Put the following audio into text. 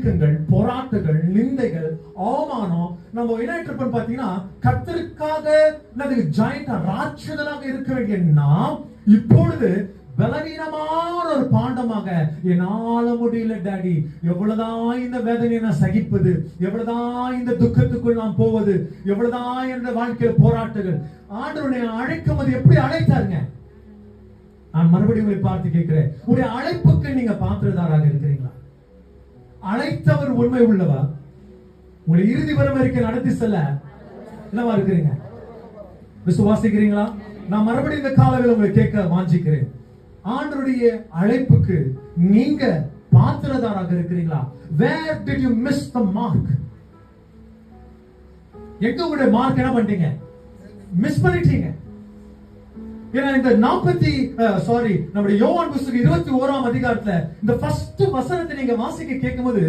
நெருக்கங்கள், போராட்டங்கள், நிந்தைகள், அவமானம், நம்ம என்ன இருப்போம் பாத்தீங்கன்னா, கர்த்தருக்காக ஜாயிண்டா ராட்சதனாக இருக்க வேண்டிய நாம் இப்பொழுது பலவீனமான ஒரு பாண்டமாக, என்னால முடியல டாடி, எவ்வளவுதான் இந்த வேதனையை நான் சகிப்பது, எவ்வளவுதான் இந்த துக்கத்துக்குள் நான் போவது, எவ்வளவுதான் என்ற வாழ்க்கையில போராட்டங்கள். ஆண்டவரை அழைக்கும் போது எப்படி அழைத்தாருங்க? நான் மறுபடியும் உங்களை பார்த்து கேட்கிறேன், உடைய அழைப்புக்கு நீங்க பாத்திரதாராக இருக்கிறீங்களா? அழைத்தவர் உண்மை உள்ளவா? உங்களை இறுதி வரும் வரைக்கும் நடத்தி செல்ல என்னவா இருக்கிறீங்க? விசுவாசிக்கிறீங்களா? நான் மறுபடியும் இந்த காலவில் உங்களை கேட்க வாஞ்சிக்கிறேன், ஆண்டவருடைய அழைப்புக்கு நீங்க பாத்திரதாராக இருக்கிறீங்களா? Where did you miss the mark? எங்க உங்களுடைய மார்க் என்ன பண்ணிட்டீங்க? மிஸ் பண்ணிட்டீங்க. ஏன்னா இந்த நம்முடைய யோவான் புத்தகம் 21ஆம் அதிகாரத்துல இந்த ஃபர்ஸ்ட் வசனத்தை நீங்க வாசிக்க கேட்கும்போது